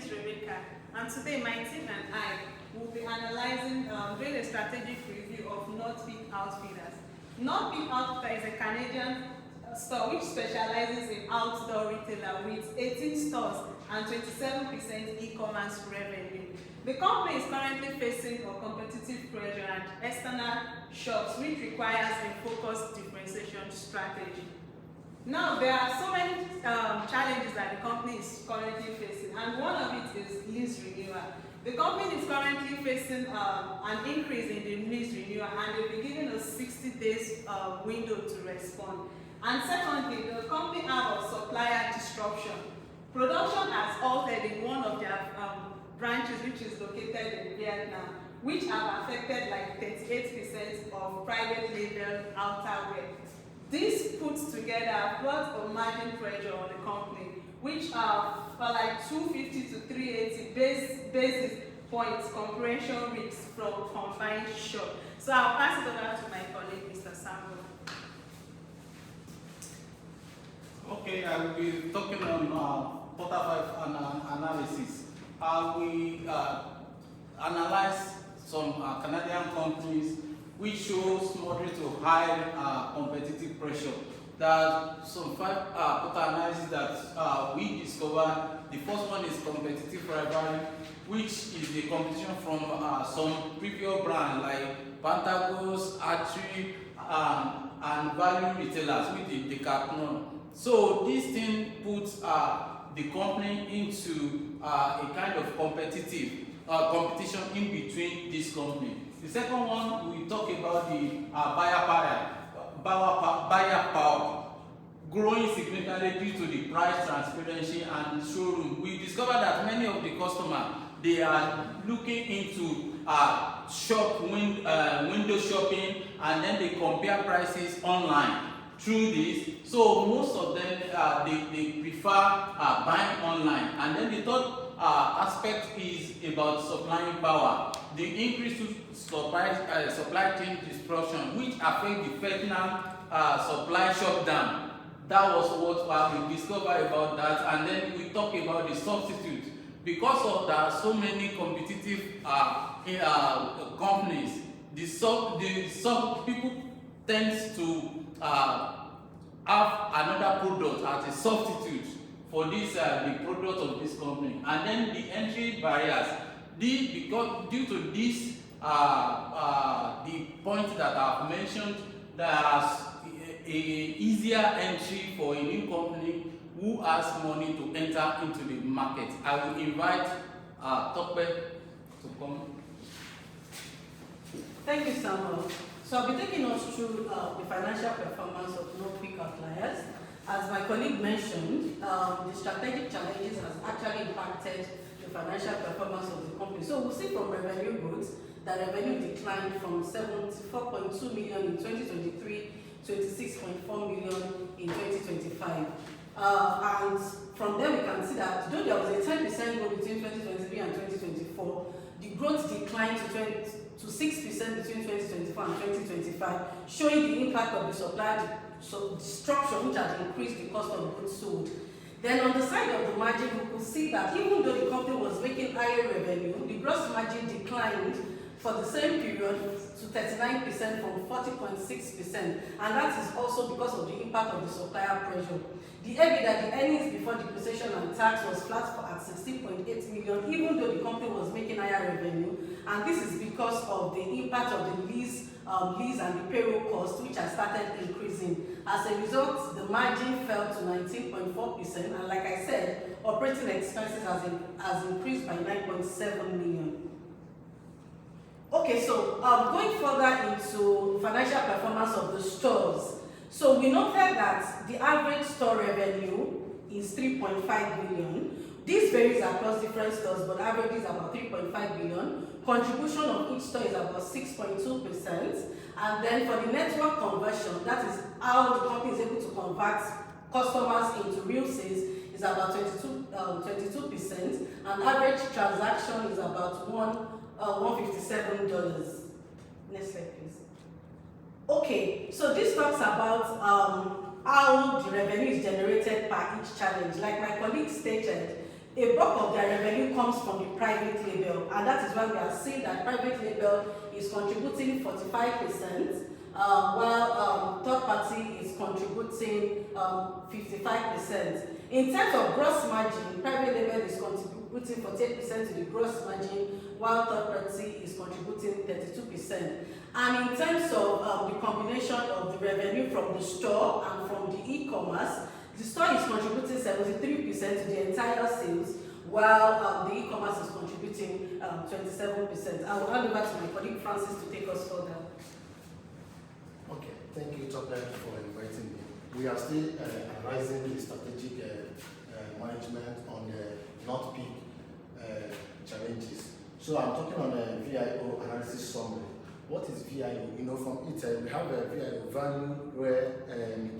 is Rebecca, and today my team and I will be analyzing, doing a strategic review of Northpeak Outfitters. Northpeak Outfitters is a Canadian store which specializes in outdoor retailer with 18 stores and 27% e-commerce revenue. The company is currently facing a competitive pressure and external shocks which requires a focused differentiation strategy. Now, there are so many challenges that the company is currently facing, and one of it is lease renewal. The company is currently facing an increase in the lease renewal, and they'll be given a 60 days window to respond. And secondly, the company have a supplier disruption. Production has halted in one of their branches, which is located in Vietnam, which have affected like 38% of private label outerwear. This puts together brought a margin pressure on the company, which are for like 250 to 380 basis points compression risks from confined shop. So I'll pass it over to my colleague, Mr. Samuel. Okay, I will be talking on quarter 5 analysis. We analyze some Canadian companies which shows moderate to high competitive pressure. There are some 5 quarter analysis that we discovered. The first one is competitive rivalry, which is the competition from some previous brands like Pantagos, Archery, and value retailers with the Decathlon. So this thing puts the company into a kind of competition in between this company. The second one, we talk about the buyer power growing significantly due to the price transparency and showroom. We discovered that many of the customers, they are looking into window shopping, and then they compare prices online through this. So most of them they prefer buying online. And then the third aspect is about supplying power. The increase to supply chain disruption, which affect the Vietnam supply shutdown. That was what we discovered about that. And then we talk about the substitute. Because of that, so many competitive companies, people tend to have another product as a substitute for this the product of this company. And then the entry barriers, because due to this the point that I've mentioned, there's a easier entry for a new company who has money to enter into the market. I will invite Tope to come. Thank you, Samuel. So I'll be taking us through the financial performance of Northpeak Outliers. As my colleague mentioned, the strategic challenges has actually impacted the financial performance of the company. So we'll see from revenue growth that revenue declined from 74.2 million in 2023 to 26.4 million in 2025. And from there we can see that though there was a 10% growth between 2023 and 2024, the growth declined to 6% between 2024 and 2025, showing the impact of the supply disruption which has increased the cost of goods sold. Then on the side of the margin, we could see that even though the company was making higher revenue, the gross margin declined for the same period to 39% from 40.6%, and that is also because of the impact of the supplier pressure. The EBITDA, the earnings before depreciation and tax, was flat at 16.8 million, even though the company was making higher revenue, and this is because of the impact of the lease and the payroll cost, which has started increasing. As a result, the margin fell to 19.4%, and like I said, operating expenses has increased by 9.7 million. Okay, so going further into financial performance of the stores. So we noted that the average store revenue is 3.5 billion. This varies across different stores, but average is about 3.5 billion. Contribution of each store is about 6.2%. And then for the network conversion, that is how the company is able to convert customers into real sales, is about 22%. And average transaction is about $157. Next slide, please. Okay, so this talks about how the revenue is generated per each challenge. Like my colleague stated, A bulk of their revenue comes from the private label, and that is why we are seeing that private label is contributing 45%, while third party is contributing 55%. In terms of gross margin, private label is contributing 48% to the gross margin, while third party is contributing 32%. And in terms of the combination of the revenue from the store and from the e-commerce, the store is contributing 73% to the entire sales, while the e-commerce is contributing 27%. I will hand over to my colleague Francis to take us further. Okay, thank you, Top Lady, for inviting me. We are still analyzing the strategic management on the not peak challenges. So I'm talking on the VIO analysis summary. What is VIO? You know, from it, we have a VIO value where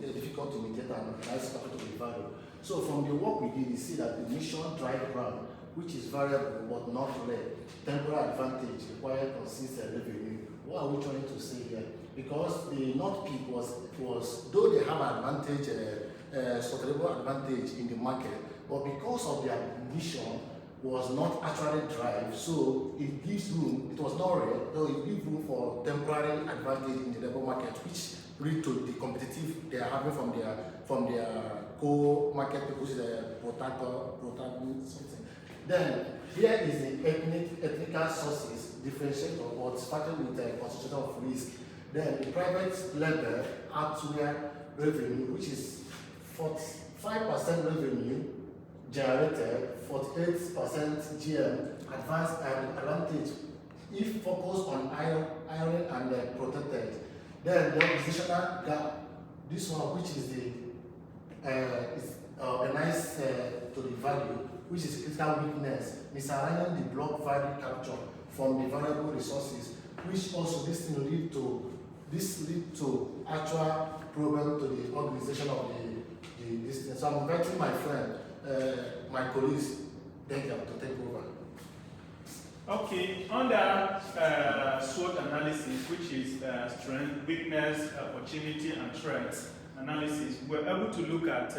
it's difficult to imitate and analyze capital value. So from the work we did, you see that the mission diagram, which is variable but not rare, temporal advantage require consistent revenue. What are we trying to say here? Because the not peak was though they have an advantage, sustainable advantage in the market, but because of their mission was not actually drive, so it gives room, it was not rare, so it gives room for temporary advantage in the labor market, which lead to the competitive they are having from their co-market people, which is the protagonist something. Then here is the ethnical sources differentiator, but starting with the concentration of risk. Then the private label actual revenue, which is 45% revenue generated, 48% GM, advanced advantage if focused on iron and protected. Then the positional gap, this one, which is the organized to the value, which is critical weakness, misaligning the block value capture from the variable resources, which also this lead to actual problem to the organization of the distance. So I'm inviting my friend, my colleagues, thank you, to take over. Okay, under SWOT analysis, which is strength, weakness, opportunity, and threats analysis, we're able to look at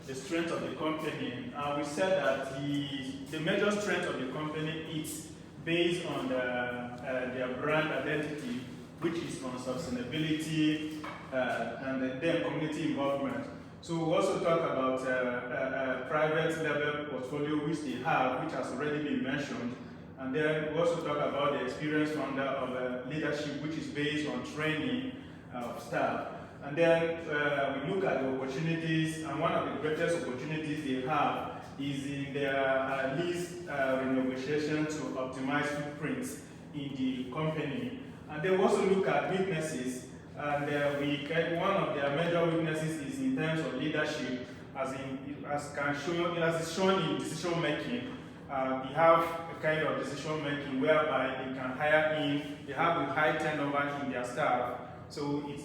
the strength of the company. We said that the major strength of the company is based on their brand identity, which is on sustainability and then community involvement. So we also talk about private label portfolio, which they have, which has already been mentioned. And then we also talk about the experience founder of leadership, which is based on training of staff. And then we look at the opportunities, and one of the greatest opportunities they have is in their lease renegotiation to optimize footprints in the company. And then we also look at weaknesses, and one of their major weaknesses is in terms of leadership, as is shown in decision making. They have a kind of decision making whereby they can hire in, they have a high turnover in their staff. So it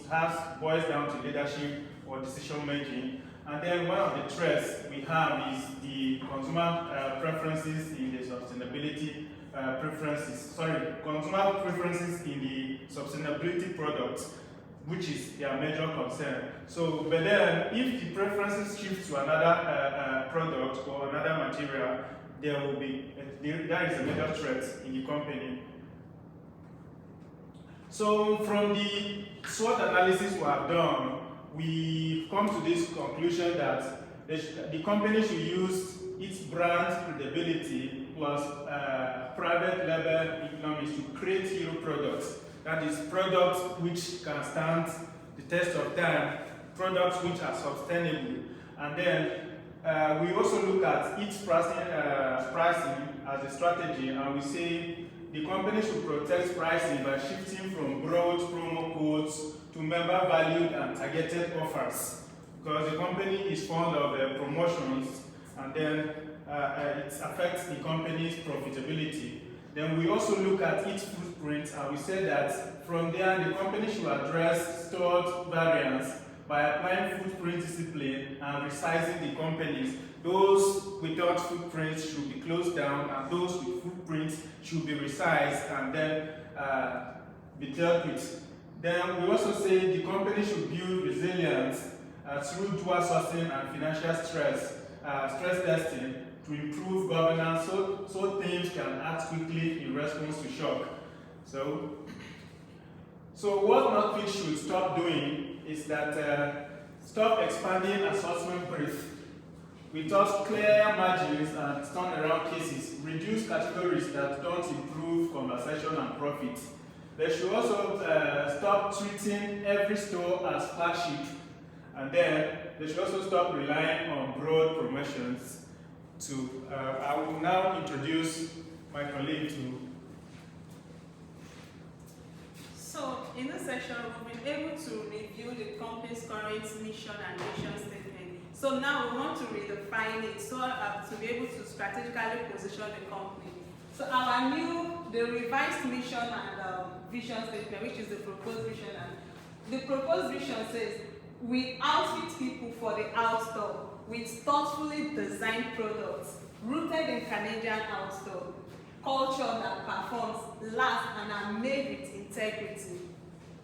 boils down to leadership or decision making. And then one of the threats we have is the consumer preferences in the sustainability consumer preferences in the sustainability products, which is their major concern. So, but then if the preferences shift to another product or another material, there is a major threat in the company. So from the SWOT analysis we have done, we come to this conclusion that the company should use its brand credibility plus private label economics to create hero products. That is, products which can stand the test of time, products which are sustainable. And then we also look at its pricing as a strategy, and we say the company should protect pricing by shifting from broad promo codes to member valued and targeted offers, because the company is fond of promotions, and then it affects the company's profitability. Then we also look at its footprint, and we say that from there the company should address stored variance by applying footprint discipline and resizing the companies. Those without footprints should be closed down, and those with footprints should be resized and then be dealt with. Then we also say the company should build resilience through dual sourcing and financial stress testing to improve governance so teams can act quickly in response to shock. So what Northpeak should stop doing is that stop expanding assessment brief without clear margins and turnaround cases, reduce categories that don't improve conversation and profit. They should also stop treating every store as flagship, and then they should also stop relying on broad promotions. I will now introduce my colleague to. So, in this session, we've been able to review the company's current mission and vision statement. So now we want to redefine it so to be able to strategically position the company. So the revised mission and vision statement, which is the proposed vision, and the proposed vision says, we outfit people for the outdoor with thoughtfully designed products rooted in Canadian outdoor culture that performs, lasts, and are made with integrity.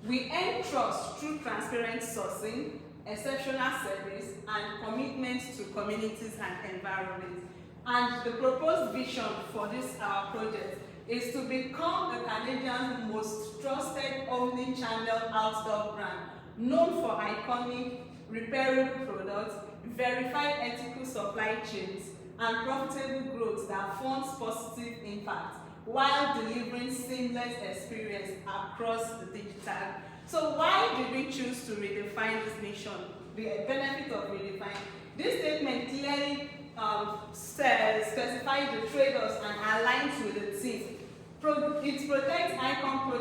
We earn trust through transparent sourcing, exceptional service, and commitment to communities and environment. And the proposed vision for this our project is to become the Canadian's most trusted omni-channel outdoor brand, known for iconic, repairable products, verified ethical supply chains, and profitable growth that funds positive impact while delivering seamless experience across the digital. So why did we choose to redefine this mission? The benefit of redefining. This statement clearly specifies the trade-offs and aligns with the theme. It protects icon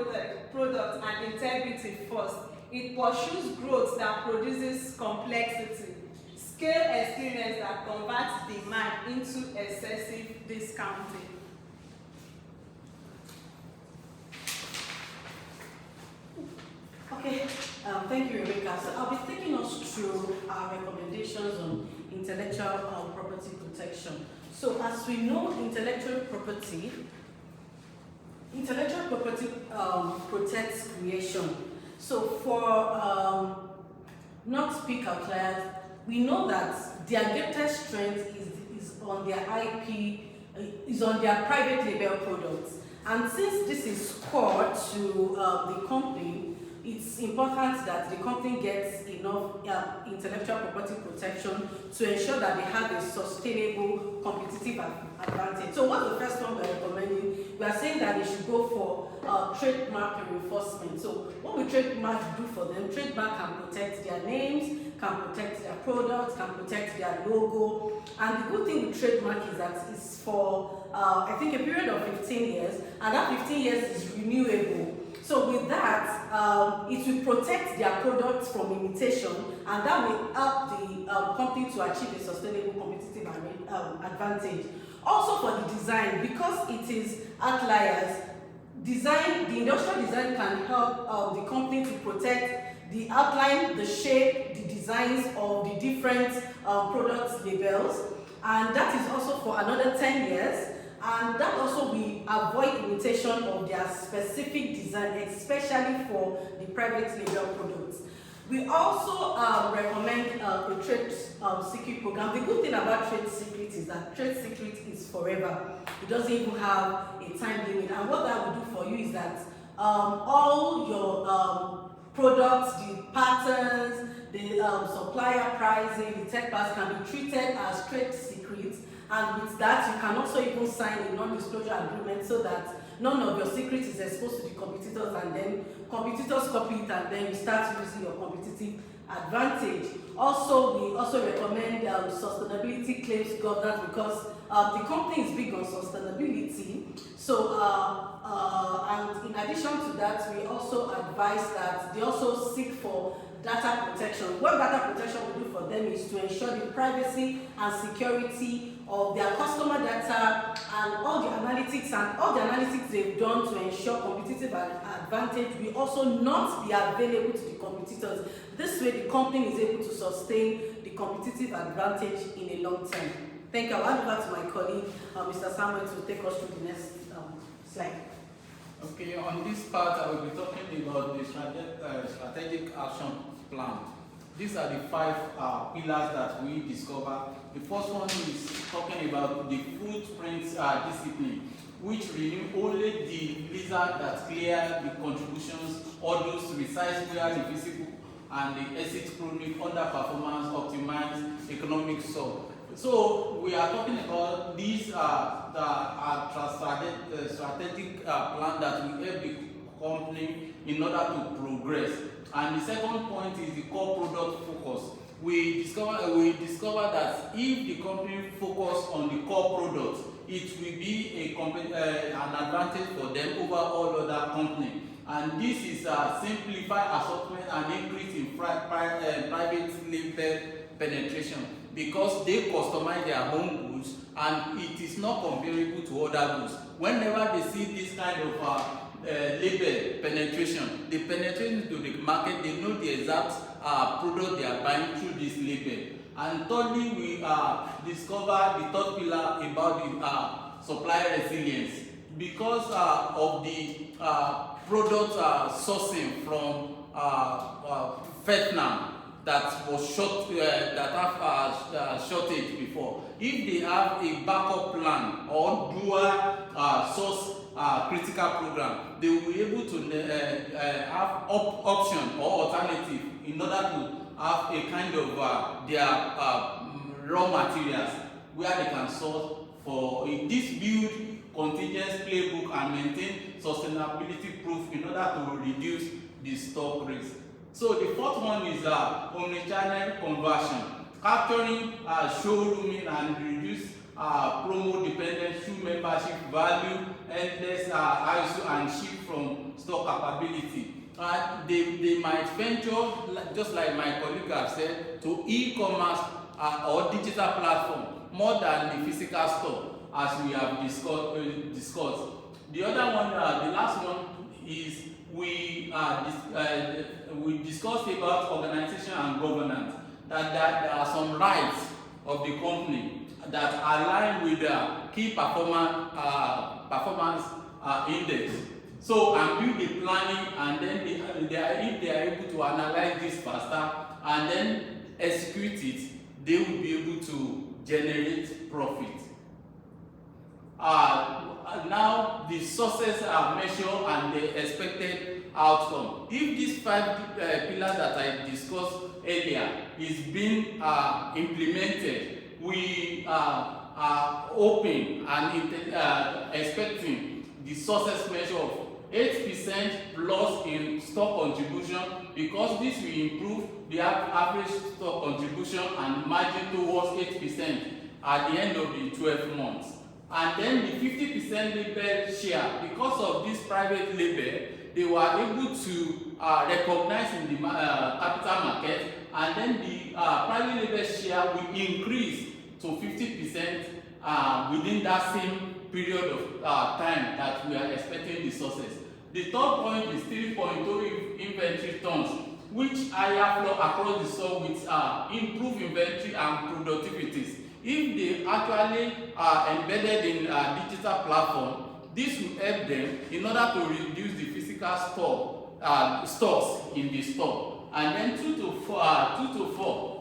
products and integrity first. It pursues growth that produces complexity, scale experience that converts demand into excessive discounting. Okay, thank you, Rebecca. So I'll be taking us through our recommendations on intellectual property protection. So as we know, intellectual property protects creation. So for Northpeak Outliers, we know that their greatest strength is on their IP, is on their private label products. And since this is core to the company, it's important that the company gets enough intellectual property protection to ensure that they have a sustainable competitive advantage. So what's the first one we're recommending? We are saying that they should go for trademark reinforcement. So what will trademark do for them? Trademark can protect their names, can protect their products, can protect their logo. And the good thing with trademark is that it's for, I think, a period of 15 years, and that 15 years is renewable. So with that, it will protect their products from imitation, and that will help the company to achieve a sustainable competitive advantage. Also for the design, because it is outliers, the industrial design can help the company to protect the outline, the shape, the designs of the different product labels, and that is also for another 10 years. And that also will avoid imitation of their specific design, especially for the private label products. We also recommend a trade secret program. The good thing about trade secret is that trade secret is forever. It doesn't even have a time limit. And what that will do for you is that all your products, the patterns, the supplier pricing, the tech parts can be treated as trade secrets. And with that, you can also even sign a non-disclosure agreement so that none of your secrets is exposed to the competitors, and then competitors copy it, and then you start using your competitive advantage. Also, we also recommend sustainability claims governance, because the company is big on sustainability. So, and in addition to that, we also advise that they also seek for data protection. What data protection will do for them is to ensure the privacy and security of their customer data and all the analytics they've done to ensure competitive advantage will also not be available to the competitors. This way, the company is able to sustain the competitive advantage in a long term. Thank you. I'll hand over to my colleague, Mr. Samuel, to take us through the next slide. Okay, on this part, I will be talking about the strategic action plan. These are the 5 pillars that we discover. The first one is talking about the footprint discipline, which renew only the lizard that clear the contributions, orders, resize where the physical and the exit chronic underperformance, optimize economic so we are talking about these strategic plan that will help the company in order to progress. And the second point is the core product focus. We discover that if the company focus on the core product, it will be an advantage for them over all other companies. And this is simplify assortment and increase in private label penetration, because they customize their own goods and it is not comparable to other goods. Whenever they see this kind of label penetration, they penetrate into the market, they know the exact product they are buying through this label. And thirdly, we discover the third pillar about the supply resilience. Because of the product sourcing from Vietnam that was shortage before, if they have a backup plan or dual source critical program, they will be able to have option or alternative in order to have a kind of their raw materials where they can source for this build contingency playbook and maintain sustainability proof in order to reduce the stock risk. So the fourth one is omnichannel conversion, capturing showrooming and reduce promo dependent through membership value, endless ISO and shift from stock capability. They might venture, just like my colleague have said, to e-commerce or digital platform more than the physical store, as we have discussed. The other one, the last one, is we discussed about organization and governance, that there are some rights of the company that align with the key performance index. So, and build the planning, and then if they are able to analyze this faster and then execute it, they will be able to generate profit. Now the sources are measured and the expected outcome. If these 5 pillars that I discussed earlier is being implemented, we are open and expecting the sources measure of 8% plus in stock contribution, because this will improve the average stock contribution and margin towards 8% at the end of the 12 months. And then the 50% label share, because of this private label, they were able to recognize in the capital market, and then the private label share will increase to 50% within that same period of time that we are expecting the sources. The third point is 3.2 inventory tons, which higher flow across the store with improved inventory and productivities. If they actually are embedded in a digital platform, this will help them in order to reduce the physical stores in the store. And then 2 to 4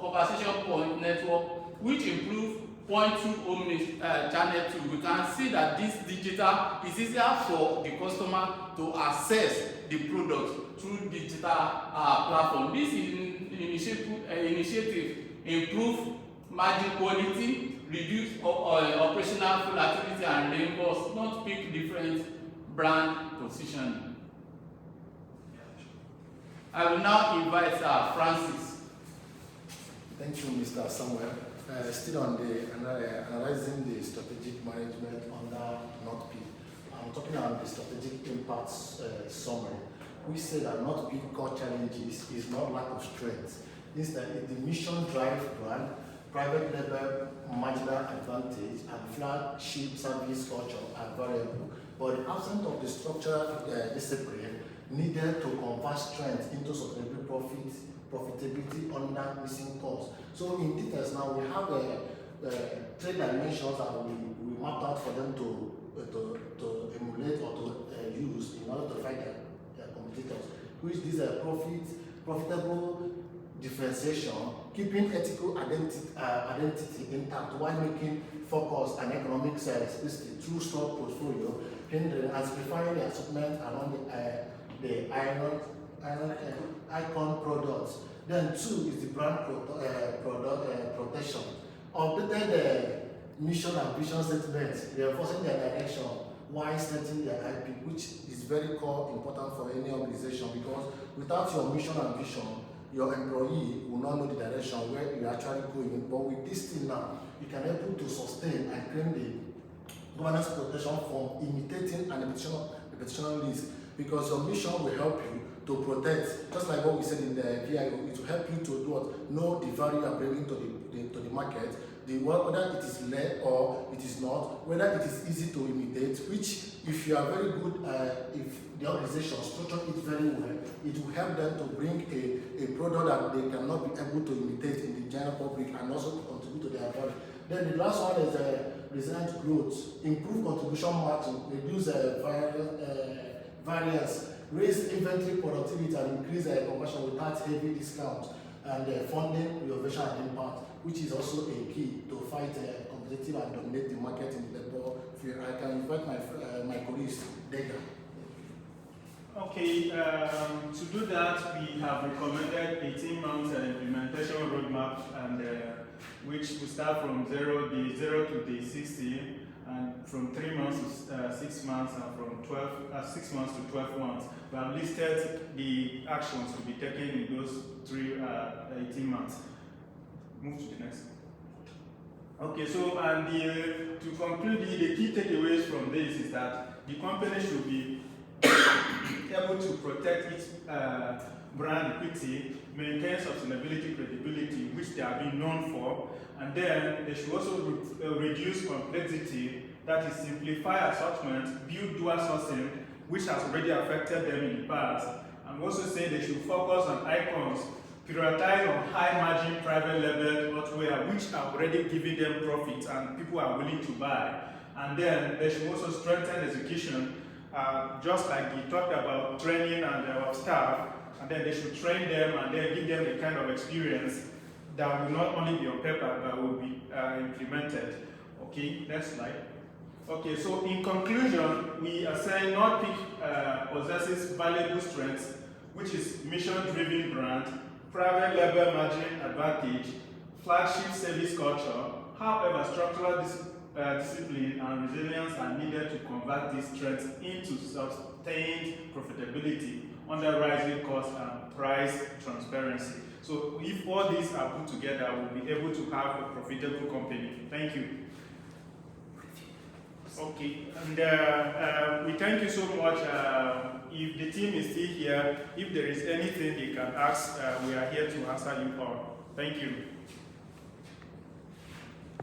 conversation point network, which improve point to omni channel 2. We can see that this digital is easier for the customer to access the product through digital platform. This initiative improve margin quality, reduce operational volatility, and reinforce not pick different brand positioning. I will now invite Francis. Thank you, Mr. Samuel. Still on the analyzing the strategic management under NotPeak. I'm talking about the strategic impacts summary. We say that NotPeak core challenges is not lack of strength. Instead, the mission drive brand, private label marginal advantage, and flagship service culture are variable. But the absence of the structural discipline needed to convert strength into sustainable profitability under missing costs. So in details now, we have 3 dimensions that we mapped out for them to emulate or to use in order to fight their competitors, which these are profitable differentiation, keeping ethical identity intact while making focus and economic simplicity through stock portfolio, hindering and simplifying the assortment around the icon products. Then 2 is the brand protection. Updated mission and vision statements, reinforcing their direction while strengthening their IP, which is very core important for any organization, because without your mission and vision, your employee will not know the direction where you're actually going. But with this thing now, you can able to sustain and claim the governance protection from imitating and reputational risk, because your mission will help you to protect, just like what we said in the VIO, it will help you to do what? Know the value you are bringing to the market, whether it is led or it is not, whether it is easy to imitate, which if you are very good, if the organization structure it very well, it will help them to bring a product that they cannot be able to imitate in the general public and also contribute to their value. Then the last one is resilient growth, improve contribution margin, reduce variance, raise inventory productivity and increase conversion without heavy discounts, and funding innovation and impact, which is also a key to fight competitive and dominate the market in the labor field. I can invite my colleagues, Dega. Okay, to do that, we have recommended 18 months implementation roadmap, and which will start from day 0 to day 60, and from 3 months to 6 months, and from 6 months to 12 months. We have listed the actions to be taken in those 18 months. Move to the next. Okay, so and to conclude, the key takeaways from this is that the company should be able to protect its brand equity, maintain sustainability credibility, which they have been known for, and then they should also reduce complexity, that is simplify assortment, build dual sourcing, which has already affected them in the past, and also say they should focus on icons, prioritize on high margin private label hardware, which are already giving them profits and people are willing to buy, and then they should also strengthen execution. Just like we talked about training and our staff, and then they should train them and then give them the kind of experience that will not only be on paper but will be implemented. Okay, next slide. Okay, so in conclusion, we are saying NorthPeak possesses valuable strengths, which is mission-driven brand, private label margin advantage, flagship service culture. However, structural discipline and resilience are needed to convert these strengths into sustained profitability under rising costs and price transparency. So if all these are put together, we'll be able to have a profitable company. Thank you. Okay, and we thank you so much. If the team is still here, if there is anything they can ask, we are here to answer you all. Thank you.